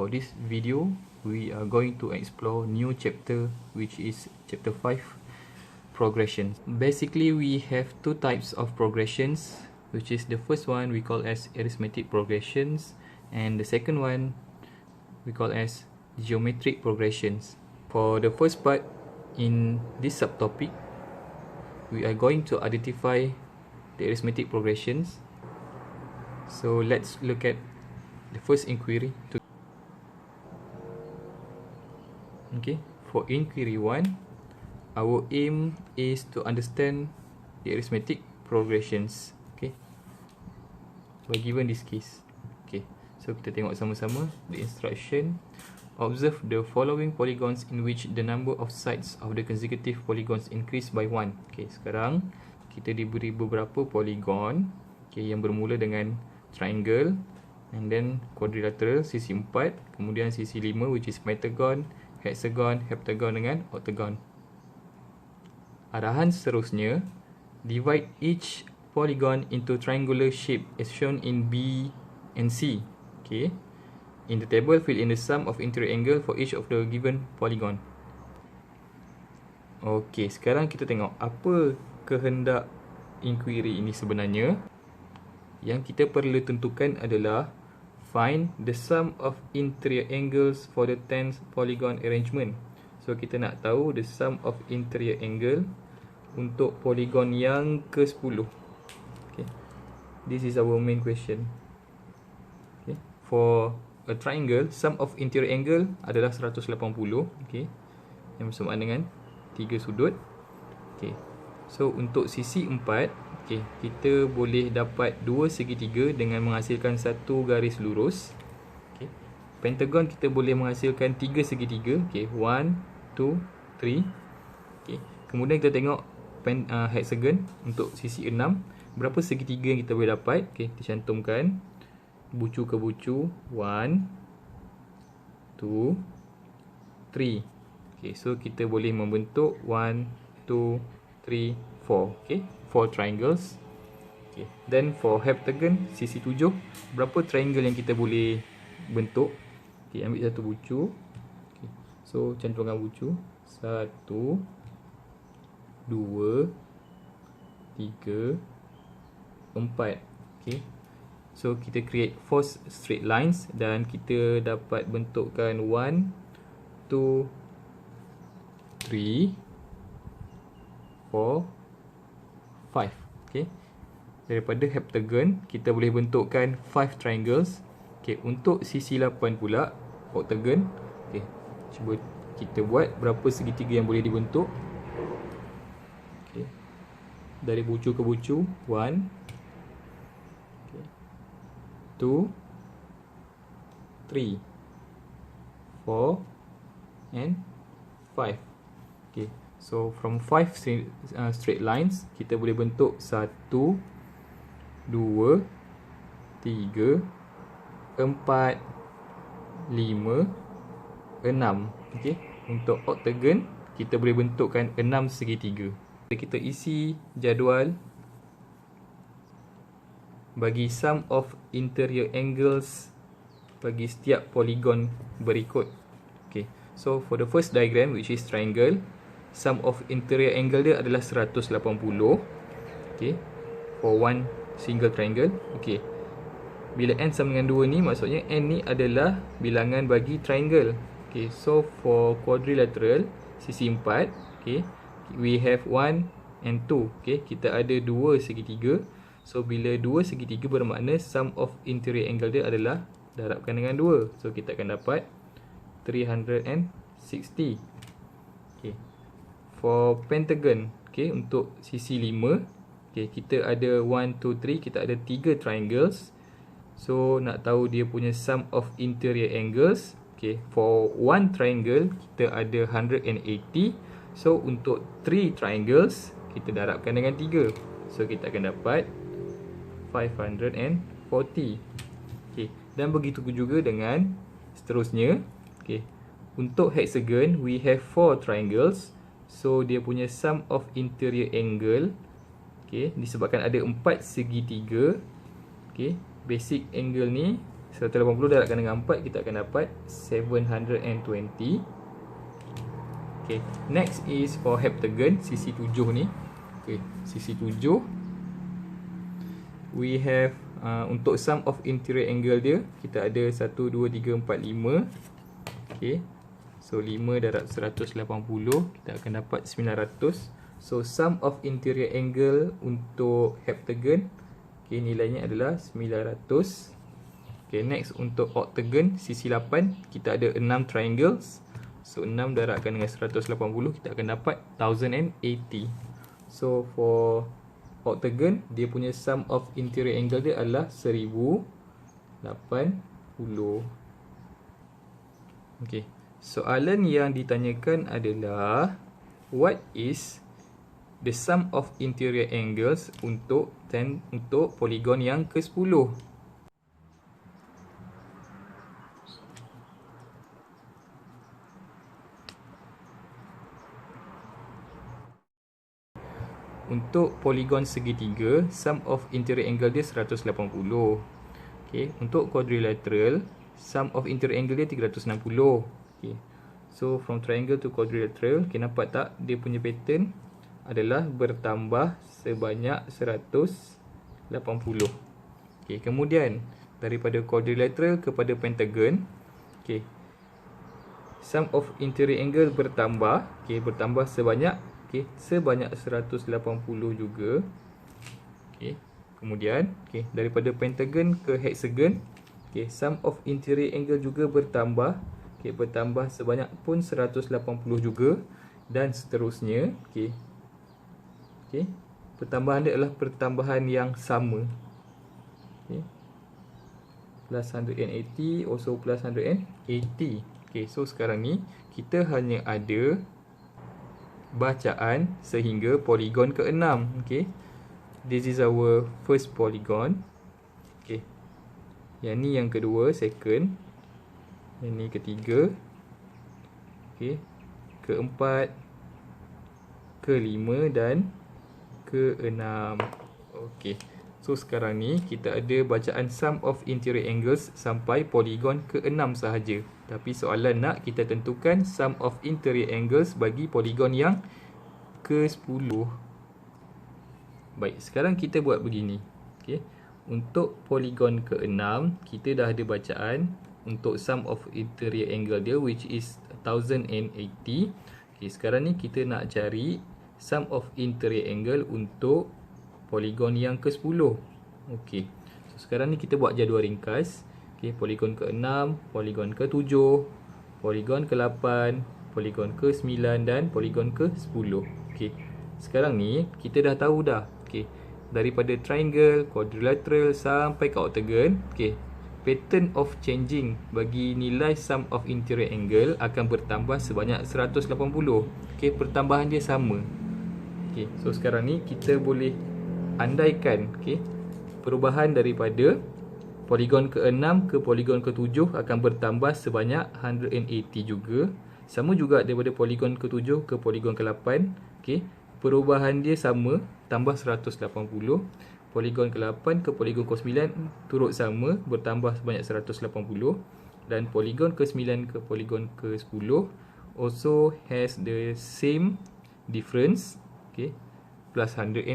for this video, we are going to explore new chapter, which is chapter 5, progressions. Basically, we have two types of progressions, which is the first one we call as arithmetic progressions, and the second one we call as geometric progressions. For the first part in this subtopic, we are going to identify the arithmetic progressions. So let's look at the first inquiry. Okay, for inquiry 1, our aim is to understand the arithmetic progressions. Okay, we're given this case. Okay, so kita tengok sama-sama the instruction. Observe the following polygons in which the number of sides of the consecutive polygons increase by 1. Okay, sekarang kita diberi beberapa polygon, okay, yang bermula dengan triangle, and then quadrilateral, sisi 4, kemudian sisi 5, which is pentagon, hexagon, heptagon dengan octagon. Arahan seterusnya, divide each polygon into triangular shape as shown in B and C. Okay. In the table, fill in the sum of interior angle for each of the given polygon. Okay, sekarang kita tengok apa kehendak inquiry ini sebenarnya. Yang kita perlu tentukan adalah find the sum of interior angles for the 10th polygon arrangement. So kita nak tahu the sum of interior angle untuk polygon yang ke-10. Okay. This is our main question. Okay. For a triangle, sum of interior angle adalah 180. Okay. Yang bersamaan dengan 3 sudut. Okay. So untuk sisi 4, okay, kita boleh dapat 2 segitiga dengan menghasilkan satu garis lurus. Okay. Pentagon kita boleh menghasilkan 3 segitiga. Okay. 1, 2, 3. Okay. Kemudian kita tengok hexagon untuk sisi 6. Berapa segitiga yang kita boleh dapat? Okay, kita cantumkan bucu ke bucu. 1, 2, 3. Okay, so kita boleh membentuk 1, 2, 3, 4. Okay, 4 triangles. Okay, then for heptagon, sisi 7, berapa triangle yang kita boleh bentuk? Okay, ambil satu bucu. Okay, so cantumkan bucu. 1, 2, 3, 4. Okay, so kita create 4 straight lines dan kita dapat bentukkan 1, 2, 3, 4, 5. Okay, daripada heptagon kita boleh bentukkan 5 triangles. Okay, untuk sisi 8 pula octagon. Okay, cuba kita buat berapa segitiga yang boleh dibentuk. Okay, dari bucu ke bucu. 1, 2, 3, 4 and 5. Okay, so from 5 straight lines kita boleh bentuk 1, 2, 3, 4, 5, 6. Okay, untuk octagon kita boleh bentukkan 6 segitiga. Kita isi jadual bagi sum of interior angles bagi setiap polygon berikut. Okay, so for the first diagram, which is triangle, sum of interior angle dia adalah 180. Okay, for one single triangle. Okay, bila n sama dengan 2 ni, maksudnya n ni adalah bilangan bagi triangle. Okay, so for quadrilateral, sisi 4, okay, we have 1 and 2. Okay, kita ada 2 segitiga. So bila 2 segitiga bermakna sum of interior angle dia adalah darabkan dengan 2. So kita akan dapat 360. Okay, for pentagon, okay, untuk sisi 5, okay, kita ada 1, 2, 3, kita ada 3 triangles. So nak tahu dia punya sum of interior angles. Okay, for one triangle kita ada 180. So untuk 3 triangles kita darabkan dengan 3. So kita akan dapat 540. Okay, dan begitu juga dengan seterusnya. Okay, untuk hexagon we have 4 triangles. So dia punya sum of interior angle, okay, disebabkan ada 4 segitiga. Okay, basic angle ni 180 darabkan dengan 4, kita akan dapat 720. Okay, next is for heptagon, sisi 7 ni. Okay, sisi 7 we have untuk sum of interior angle dia, kita ada 1, 2, 3, 4, 5. Okay, so 5 darab 180, kita akan dapat 900. So sum of interior angle untuk heptagon, okay, nilainya adalah 900. Okay, next untuk octagon, sisi 8, kita ada 6 triangles. So 6 darabkan dengan 180, kita akan dapat 1080. So for octagon, dia punya sum of interior angle dia adalah 1080. Okay, soalan yang ditanyakan adalah what is the sum of interior angles untuk poligon yang ke-10. Untuk poligon segitiga, sum of interior angle dia 180. Okay, untuk quadrilateral, sum of interior angle dia 360. Okay, so from triangle to quadrilateral, okay, nampak tak dia punya pattern adalah bertambah sebanyak 180. Okay, kemudian daripada quadrilateral kepada pentagon, okay, sum of interior angle bertambah, okay, bertambah sebanyak, okay, sebanyak 180 juga. Okay, kemudian, okay, daripada pentagon ke hexagon, okay, sum of interior angle juga bertambah, okay, bertambah sebanyak pun 180 juga, dan seterusnya. Okay, okay, pertambahan dia adalah pertambahan yang sama. Okay, plus 180, also plus 180. Okay, so sekarang ni kita hanya ada bacaan sehingga poligon ke-6. Okay, this is our first polygon. Okay, yang ni yang kedua, second. Yang ni ketiga. Okay, keempat, ke-5 dan ke-6. Okay, so sekarang ni kita ada bacaan sum of interior angles sampai poligon ke-6 sahaja. Tapi soalan nak kita tentukan sum of interior angles bagi poligon yang ke-10. Baik, sekarang kita buat begini. Okay, untuk poligon ke-6, kita dah ada bacaan untuk sum of interior angle dia, which is 1080. Okay, sekarang ni kita nak cari sum of interior angle untuk poligon yang ke-10. Okay, so sekarang ni kita buat jadual ringkas. Okay, poligon ke-6, poligon ke-7, poligon ke-8, poligon ke-9 dan poligon ke-10. Okay, sekarang ni kita dah tahu dah. Okay, daripada triangle, quadrilateral sampai ke octagon, okay, pattern of changing bagi nilai sum of interior angle akan bertambah sebanyak 180. Okay, pertambahan dia sama. Okay, so sekarang ni kita boleh andaikan, okay, perubahan daripada poligon ke-6 ke poligon ke-7 akan bertambah sebanyak 180 juga. Sama juga daripada poligon ke-7 ke poligon ke-8. Okay, perubahan dia sama, tambah 180. Poligon ke-8 ke poligon ke-9 turut sama, bertambah sebanyak 180. Dan poligon ke-9 ke poligon ke-10 also has the same difference. Okay, plus 180.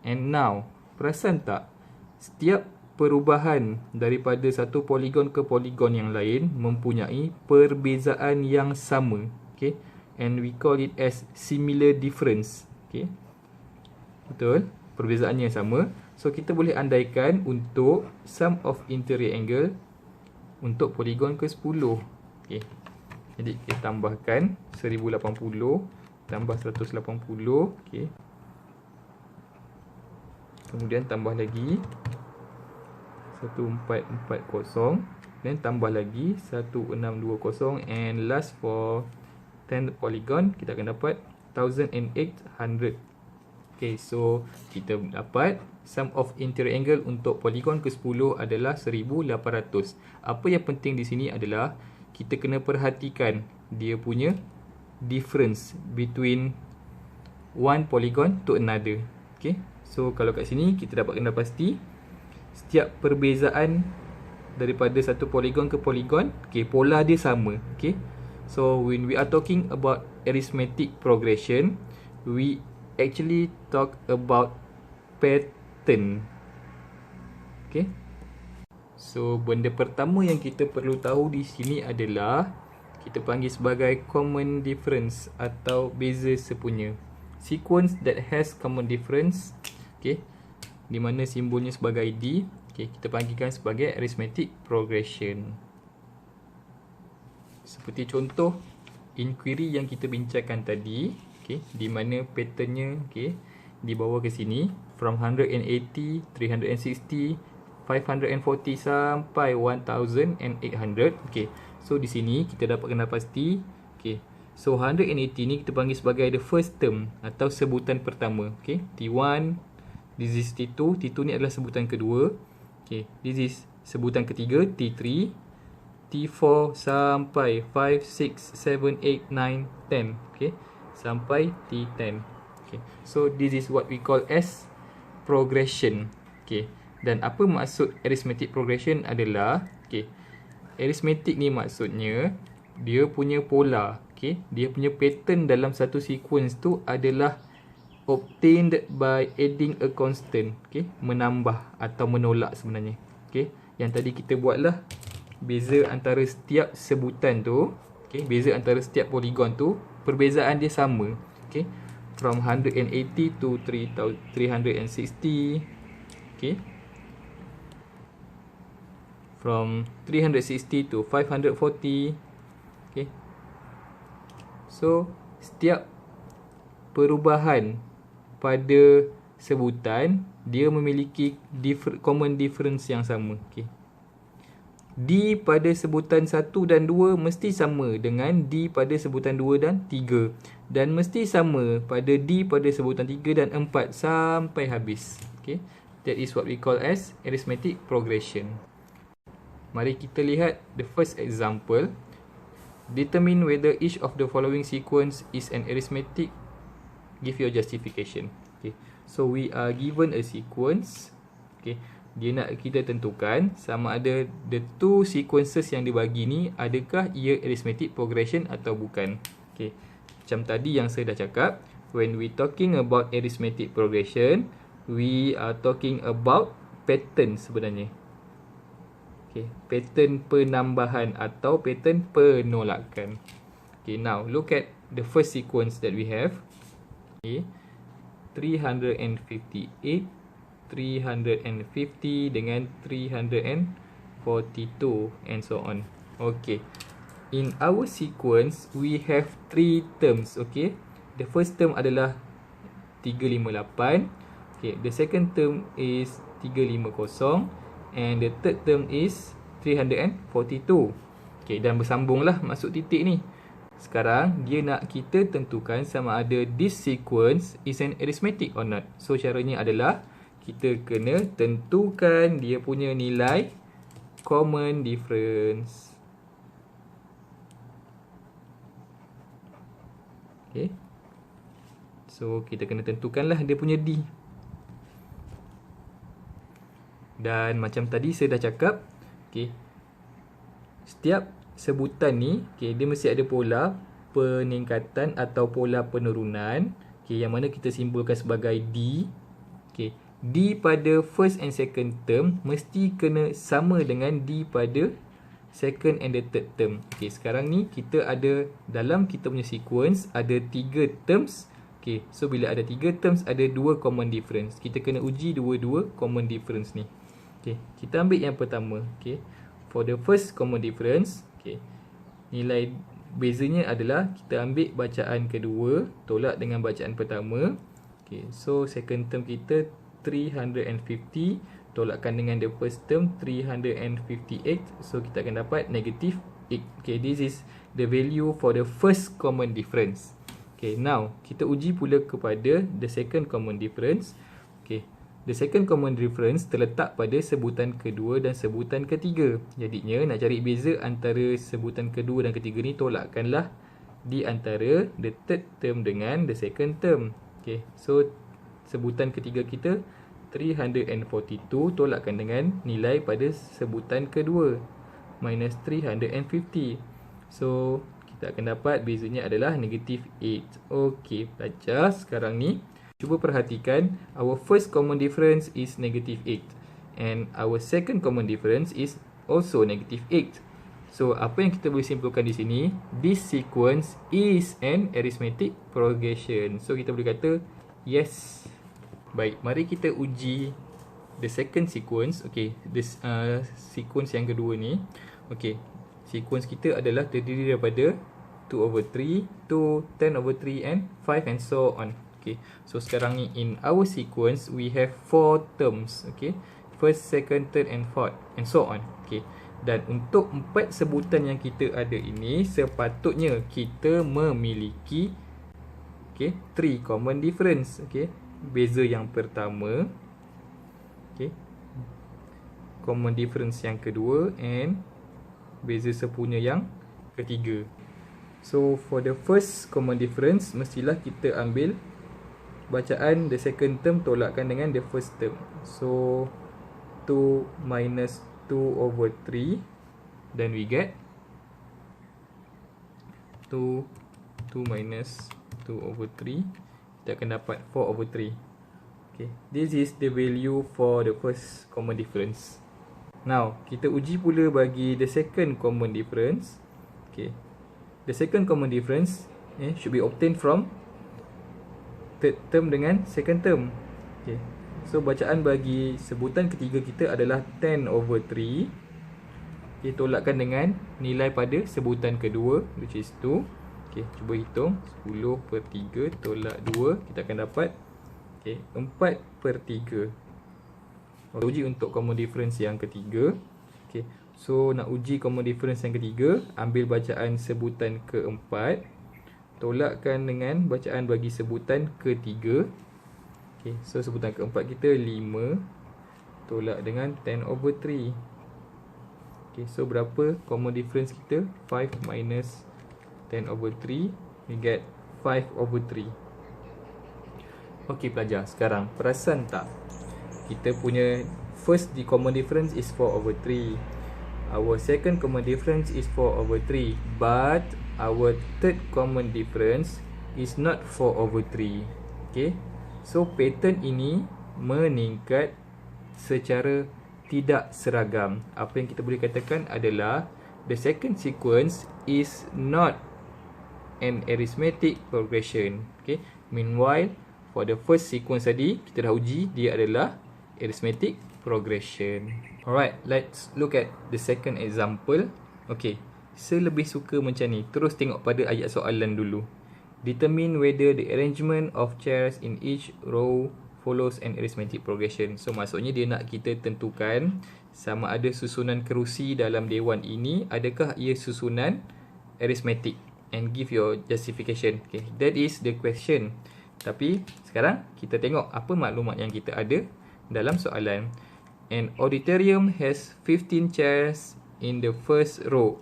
And now, perasan tak? Setiap perubahan daripada satu poligon ke poligon yang lain mempunyai perbezaan yang sama. Okay, and we call it as similar difference. Okay, betul, perbezaannya sama. So kita boleh andaikan untuk sum of interior angle untuk poligon ke-10. Okay, jadi kita tambahkan 1080 tambah 180. Okay, kemudian tambah lagi 1440, dan tambah lagi 1620, and last for 10 polygon kita akan dapat 1800. Okay, so kita dapat sum of interior angle untuk poligon ke-10 adalah 1800. Apa yang penting di sini adalah kita kena perhatikan dia punya difference between one polygon to another. Okay, so kalau kat sini kita dapatkan dah pasti setiap perbezaan daripada satu poligon ke poligon, okay, pola dia sama. Okay. So when we are talking about arithmetic progression, we actually talk about pattern. Okay. So benda pertama yang kita perlu tahu di sini adalah kita panggil sebagai common difference atau beza sepunya. Sequence that has common difference, okay, di mana simbolnya sebagai D, okay, kita panggilkan sebagai arithmetic progression. Seperti contoh inquiry yang kita bincangkan tadi, okay, di mana patternnya, okay, dibawa ke sini from 180, 360, 540 sampai 1800. Okay, so di sini kita dapatkan pasti. Okay, so 180 ni kita panggil sebagai the first term atau sebutan pertama. Okay, T1, this is T2, T2 ni adalah sebutan kedua. Okay, this is sebutan ketiga, T3, T4 sampai 5, 6, 7, 8, 9, 10. Okay, sampai T10. Okay, so this is what we call as progression. Okay, dan apa maksud arithmetic progression adalah, okay, arithmetic ni maksudnya dia punya pola, okay, dia punya pattern dalam satu sequence tu adalah obtained by adding a constant, okay, menambah atau menolak sebenarnya. Okay, yang tadi kita buatlah beza antara setiap sebutan tu, okay, beza antara setiap poligon tu, perbezaan dia sama. Okay, from 180 to 360, okay, from 360 to 540. Okay, so setiap perubahan pada sebutan dia memiliki common difference yang sama. Okay, D pada sebutan 1 dan 2 mesti sama dengan D pada sebutan 2 dan 3, dan mesti sama pada D pada sebutan 3 dan 4 sampai habis. Okay, that is what we call as arithmetic progression. Mari kita lihat the first example. Determine whether each of the following sequence is an arithmetic. Give your justification. Okay, so we are given a sequence. Okay, dia nak kita tentukan sama ada the two sequences yang dibagi ni adakah ia arithmetic progression atau bukan. Okay, macam tadi yang saya dah cakap, when we talking about arithmetic progression, we are talking about pattern sebenarnya. Okay, pattern penambahan atau pattern penolakan. Okay, now look at the first sequence that we have. Okay, 358, 350 dengan 342 and so on. Okay, in our sequence we have 3 terms. Okay, the first term adalah 358. Okay, the second term is 350 and the third term is 342. Okay, dan bersambunglah masuk titik ni. Sekarang dia nak kita tentukan sama ada this sequence is an arithmetic or not. So caranya adalah kita kena tentukan dia punya nilai common difference. Okay, so kita kena tentukanlah dia punya D. Dan macam tadi saya dah cakap, okay, setiap sebutan ni, okay, dia mesti ada pola peningkatan atau pola penurunan, okay, yang mana kita simbolkan sebagai D. Okay, D pada first and second term mesti kena sama dengan D pada second and the third term. Okay, sekarang ni kita ada dalam kita punya sequence ada 3 terms. Okay, so bila ada 3 terms ada 2 common difference. Kita kena uji dua-dua common difference ni. Okay, kita ambil yang pertama. Okay, for the first common difference, okay, nilai bezanya adalah kita ambil bacaan kedua tolak dengan bacaan pertama. Okay, so second term kita 350 tolakkan dengan the first term 358, so kita akan dapat negative 8. Okay, this is the value for the first common difference. Okay, now kita uji pula kepada the second common difference. Okay, the second common difference terletak pada sebutan kedua dan sebutan ketiga. Jadinya nak cari beza antara sebutan kedua dan ketiga ni, tolakkanlah di antara the third term dengan the second term. Okay, so sebutan ketiga kita 342 tolakkan dengan nilai pada sebutan kedua, minus 350. So kita akan dapat bezanya adalah negative 8. Okey pelajar, sekarang ni cuba perhatikan, our first common difference is negative 8 and our second common difference is also negative 8. So apa yang kita boleh simpulkan di sini, this sequence is an arithmetic progression. So kita boleh kata yes. Baik, mari kita uji the second sequence. Okay, this sequence yang kedua ni. Okay, sequence kita adalah terdiri daripada 2/3 to 10/3 and 5 and so on. Okay, so sekarang ni in our sequence we have 4 terms. Okay, first, second, third and fourth and so on. Okay, dan untuk 4 sebutan yang kita ada ini, sepatutnya kita memiliki 3 common difference. Okay, beza yang pertama, common difference yang kedua, and beza sepunya yang ketiga. So for the first common difference, mestilah kita ambil bacaan the second term tolakkan dengan the first term. So 2 minus 2/3, then we get 2 minus 2/3, kita akan dapat 4/3. Okay, this is the value for the first common difference. Now kita uji pula bagi the second common difference. Okay, the second common difference should be obtained from third term dengan second term. Okay, so bacaan bagi sebutan ketiga kita adalah 10/3. Okay, tolakkan dengan nilai pada sebutan kedua, which is 2. Okay, cuba hitung 10/3 tolak 2, kita akan dapat 4/3. Uji untuk common difference yang ketiga. Okay, so nak uji common difference yang ketiga, ambil bacaan sebutan keempat, tolakkan dengan bacaan bagi sebutan ketiga. Okay, so sebutan keempat kita 5 tolak dengan 10/3. Okay, so berapa common difference kita? 5 minus 10/3, we get 5/3. Okay pelajar, sekarang perasan tak? Kita punya first the common difference is 4/3. Our second common difference is 4/3. But our third common difference is not 4/3. Okay, so pattern ini meningkat secara tidak seragam. Apa yang kita boleh katakan adalah the second sequence is not an arithmetic progression. Okay, meanwhile for the first sequence tadi kita dah uji dia adalah arithmetic progression. Alright, let's look at the second example. Okay, saya lebih suka macam ni. Terus tengok pada ayat soalan dulu. Determine whether the arrangement of chairs in each row follows an arithmetic progression. So maksudnya dia nak kita tentukan sama ada susunan kerusi dalam dewan ini adakah ia susunan arithmetic, and give your justification. Okay, that is the question. Tapi sekarang kita tengok apa maklumat yang kita ada dalam soalan. An auditorium has 15 chairs in the first row,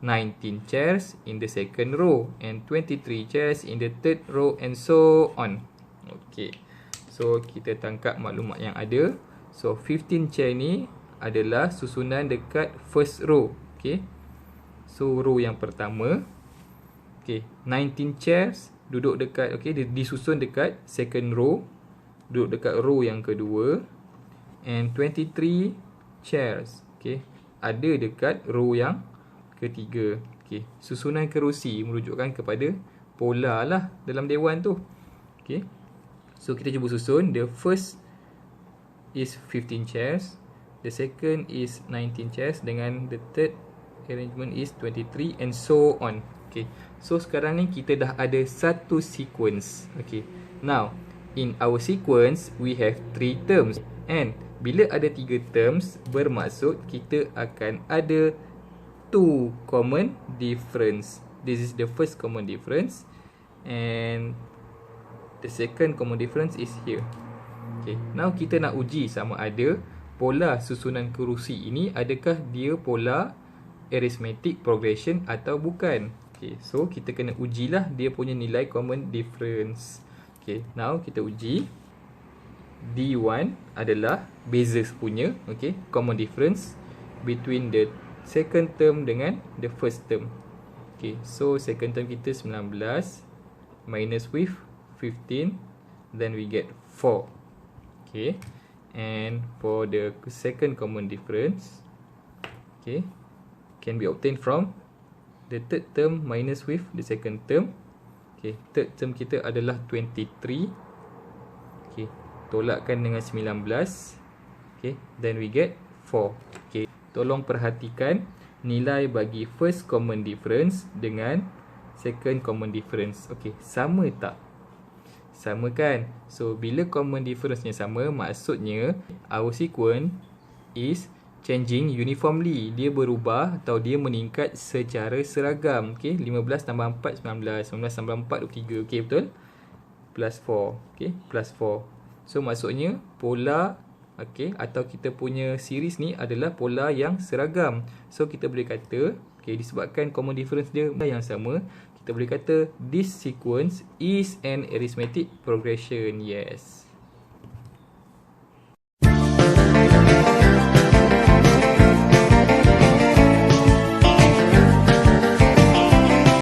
19 chairs in the second row, and 23 chairs in the third row, and so on. Okay, so kita tangkap maklumat yang ada. So 15 chair ni adalah susunan dekat first row. Okay, so row yang pertama. Okay, 19 chairs duduk dekat, okay, disusun dekat second row, duduk dekat row yang kedua, and 23 chairs, okay, ada dekat row yang ketiga. Okay, susunan kerusi merujukkan kepada pola lah dalam dewan tu. Okay, so kita cuba susun. The first is 15 chairs, the second is 19 chairs, dengan the third arrangement is 23, and so on. Okay, so sekarang ni kita dah ada satu sequence. Okay, now in our sequence we have 3 terms, and bila ada 3 terms bermaksud kita akan ada 2 common difference. This is the first common difference, and the second common difference is here. Okay, now kita nak uji sama ada pola susunan kerusi ini adakah dia pola arithmetic progression atau bukan. Okay, so kita kena ujilah dia punya nilai common difference. Okay, now kita uji. D1 adalah basis punya, okay, common difference between the second term dengan the first term. Okay, so second term kita 19 minus with 15, then we get 4. Okay, and for the second common difference, okay, can be obtained from the third term minus with the second term. Okay, third term kita adalah 23. Okay, tolakkan dengan 19. Okay, then we get 4. Okay, tolong perhatikan nilai bagi first common difference dengan second common difference. Okay, sama tak? Sama kan? So, bila common difference-nya sama, maksudnya our sequence is changing uniformly. Dia berubah atau dia meningkat secara seragam. Okay, 15 tambah 4, 19. 19 tambah 4, 23. Okay, betul? Plus 4. Okay, plus 4. So, maksudnya pola, okay, atau kita punya series ni adalah pola yang seragam. So, kita boleh kata, okay, disebabkan common difference dia yang sama, kita boleh kata this sequence is an arithmetic progression. Yes.